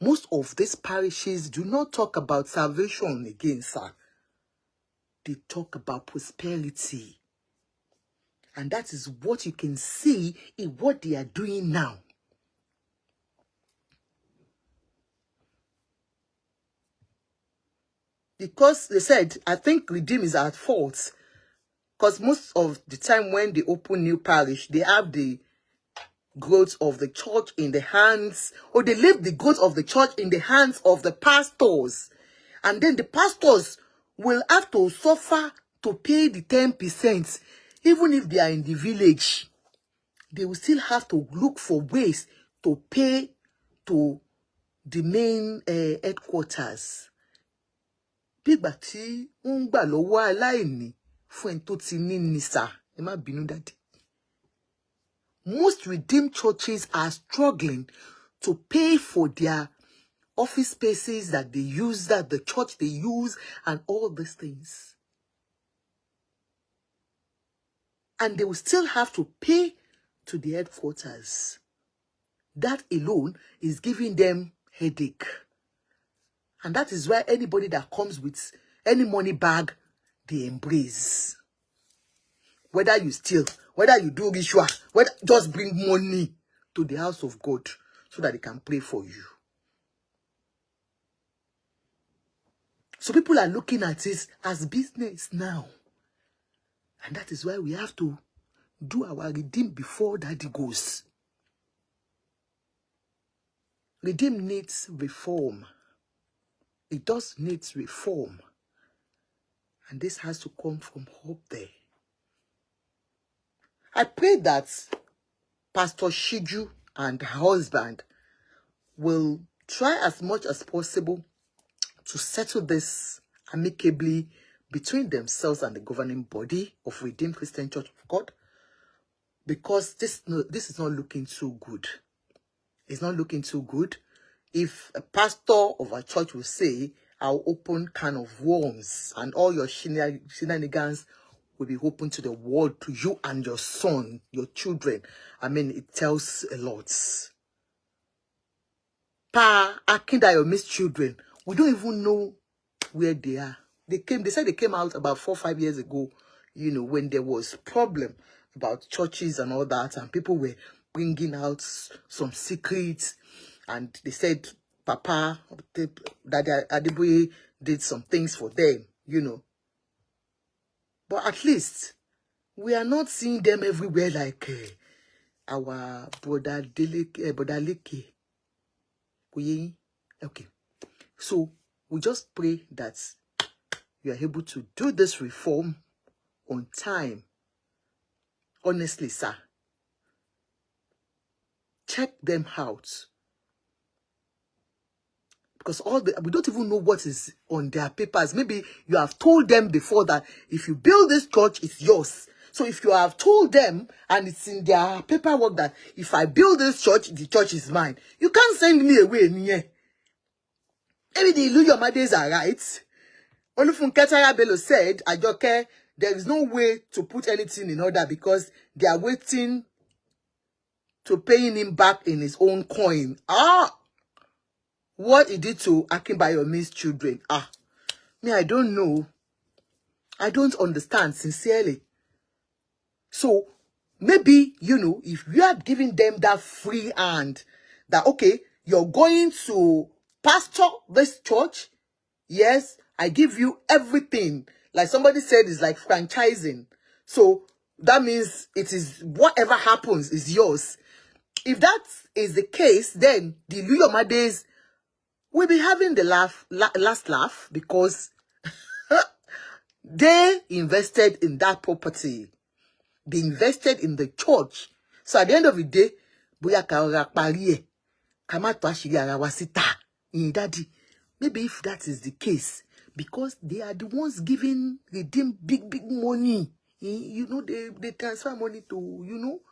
Most of these parishes do not talk about salvation again, sir. They talk about prosperity. And that is what you can see in what they are doing now. Because they said, I think Redeem is at fault. Because most of the time when they open new parish, they have the growth of the church in the hands, or they leave the growth of the church in the hands of the pastors. And then the pastors will have to suffer to pay the 10%. Even if they are in the village, they will still have to look for ways to pay to the main headquarters. Bígbà tí wọ́n gbà lọ́wọ́ aláìní fún ẹni tó ti ní ni sà, ẹ má bínú daddy. Most Redeemed churches are struggling to pay for their office spaces that they use, that the church they use, and all these things. And they will still have to pay to the headquarters. That alone is giving them headache. And that is why anybody that comes with any money bag, they embrace. Whether you steal, whether you do ritual, whether just bring money to the house of God so that they can pray for you. So people are looking at this as business now. And that is why we have to do our Redeem before Daddy goes. Redeem needs reform. It does need reform. And this has to come from up there. I pray that Pastor Shiju and her husband will try as much as possible to settle this amicably between themselves and the governing body of Redeemed Christian Church of God, because this is not looking too good. It's not looking too good. If a pastor of a church will say, I'll open can of worms and all your shenanigans will be open to the world, to you and your son, your children. I mean, it tells a lot. Akindayomi's children, we don't even know where they are. They said they came out about 4 or 5 years ago, you know, when there was problem about churches and all that, and people were bringing out some secrets, and they said Papa, Daddy Adeboye did some things for them, you know. But at least we are not seeing them everywhere like our brother Leke. Okay. So we just pray that you are able to do this reform on time. Honestly, sir. Check them out. Because we don't even know what is on their papers. Maybe you have told them before that if you build this church, it's yours. So if you have told them and it's in their paperwork that if I build this church, the church is mine, you can't send me away. Maybe the Iluyomades are right. Olufunke Bello said, Ajoke, there is no way to put anything in order because they are waiting to paying him back in his own coin. What he did to Akinbayomi's children. Me, I don't know. I don't understand, sincerely. So, maybe, you know, if you are giving them that free hand, that, okay, you're going to pastor this church, yes, I give you everything. Like somebody said, it's like franchising. So, that means it is whatever happens is yours. If that is the case, then the Iluyomades will be having the last laugh because they invested in that property. They invested in the church. So at the end of the day, boya ka pari kama to ashiri ara wa sita. Daddy, maybe if that is the case, because they are the ones giving Redeem big money. You know, they transfer money to, you know.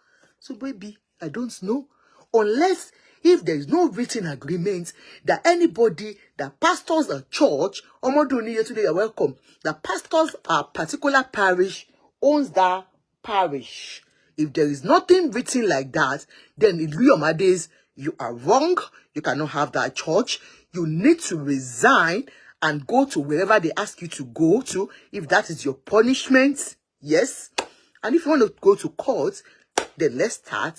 So baby, I don't know. Unless if there is no written agreement that anybody that pastors a church, Omoduni today you're welcome, that pastors a particular parish owns that parish. If there is nothing written like that, then in Iluyomade, you are wrong. You cannot have that church. You need to resign and go to wherever they ask you to go to, if that is your punishment. Yes. And if you want to go to court, then let's start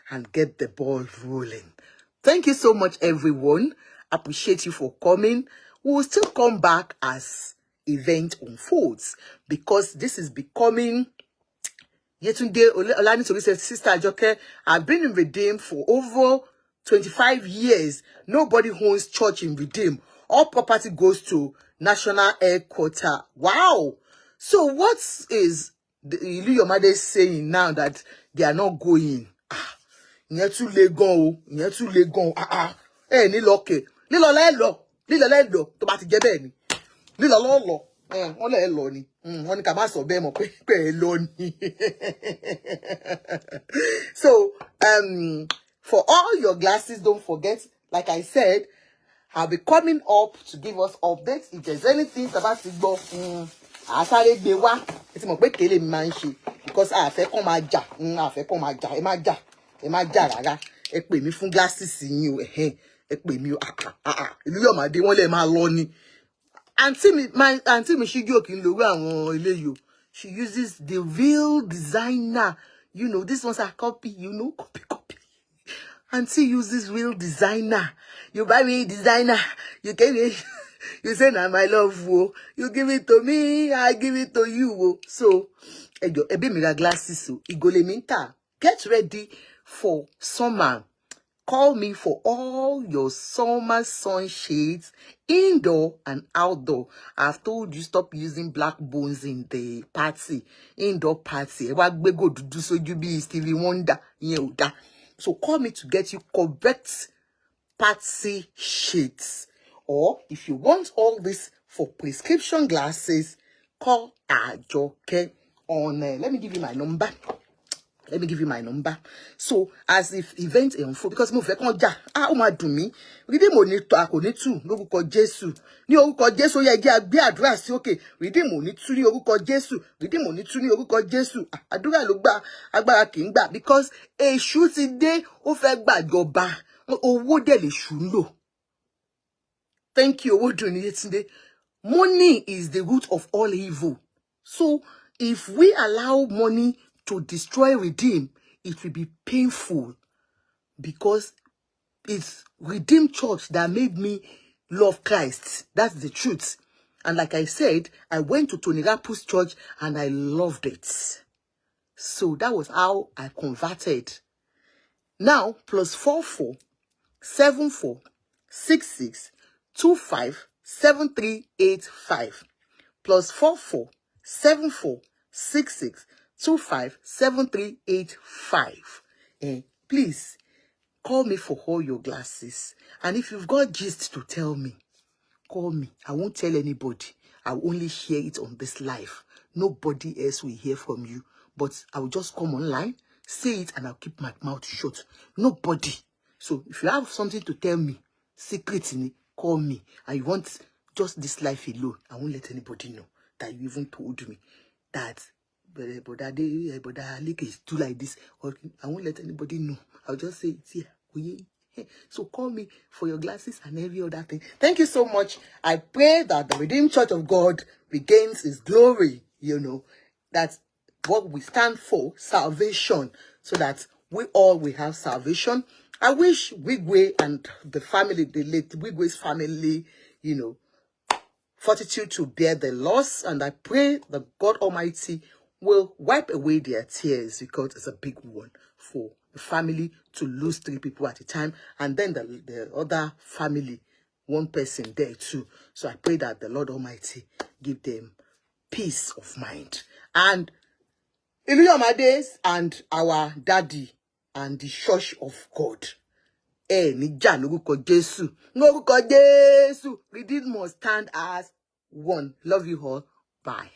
and get the ball rolling. Thank you so much, everyone. Appreciate you for coming. We will still come back as event unfolds, because this is becoming Yetunde Olanitori said, Sister Ajoke, I've been in Redeem for over 25 years. Nobody owns church in Redeem. All property goes to national headquarters. Wow. So what is the Iluyomade saying now that they are not going? Ìyẹn tún lè gan o. Ní lọ́kẹ̀. Lílọ lẹ́lọ. Tó bá ti jẹ́ bẹ́ẹ̀ ni. Lílọ lọ́lọ́. Wọ́n lè lọ ni. Wọ́n ní ká má sọ bẹ́ẹ̀ mọ̀ pé ẹ lọ ni. So, for all your glasses, don't forget, like I said, I'll be coming up to give us updates. If there's anything about Igbo, àsáré gbé wá. Ẹ ti mọ̀ pé kele mi máa ń ṣe, because a fẹ́ kàn máa jà, a fẹ́ kàn máa jà, ẹ má jà rárá. Ẹ pè mí fún glasses yín o, ẹ pè mí o, Iluyomade wọ́n lè máa lọ ni. Auntie mi Shigi Okin lo àwọn eléyìí o. She uses the real designer. You know, these ones are copy, you know, copy. Auntie uses real designer. You buy me designer. You give me, you say, nah, my love, wo. You give it to me, I give it to you, wo. So, ebe mira glasses, so, igole minta. Get ready for summer. Call me for all your summer sunshades, indoor and outdoor. I've told you, stop using black bones in the party, indoor party. So you be Stevie Wonder. So call me to get you correct party shades. Or if you want all this for prescription glasses, call Ajoke on, let me give you my number. So, as if event unfold, because mo fẹ́ kàn jà, ó máa dùn mí. Redeem ò ní tó, a kò ní tú lórúkọ Jésù. Ní orúkọ Jésù, yẹ jẹ́ gbé àdúrà sí òkè. Redeem ò ní tú ní orúkọ Jésù. Redeem ò ní tú ní orúkọ Jésù. Àdúrà ló gbà, agbára kì í gbà, because èṣù ti dé, ó fẹ́ gbàjọba. Owó dẹ̀ lèṣù ń lò. Thank you, Owodunni Yetunde. Money is the root of all evil. So, if we allow money to destroy Redeem, it will be painful, because it's Redeem Church that made me love Christ. That's the truth. And like I said, I went to Tony Rapu's church and I loved it. So that was how I converted. Now, +44 74 66 25 7385. +44 74 66 25 7385. Please call me for all your glasses. And if you've got gist to tell me, call me. I won't tell anybody. I will only share it on this live. Nobody else will hear from you. But I will just come online, say it, and I'll keep my mouth shut. Nobody. So if you have something to tell me, secretly, call me. And you want just this life alone, I won't let anybody know that you even told me that but Lake is too like this. Or I won't let anybody know. I'll just say it's here. So call me for your glasses and every other thing. Thank you so much. I pray that the Redeemed Church of God regains its glory. You know, that's what we stand for, salvation, so that we all will have salvation. I wish Wigwe and the family, the late Wigwe's family, you know, fortitude to bear the loss. And I pray that God Almighty will wipe away their tears, because it's a big one for the family to lose 3 people at a time, and then the other family, 1 person there too. So I pray that the Lord Almighty give them peace of mind. And Iluyomade and our daddy and the church of God. Nija lórúkọ Jésù. Lórúkọ Jésù. Redeemed must stand as one. Love you all. Bye.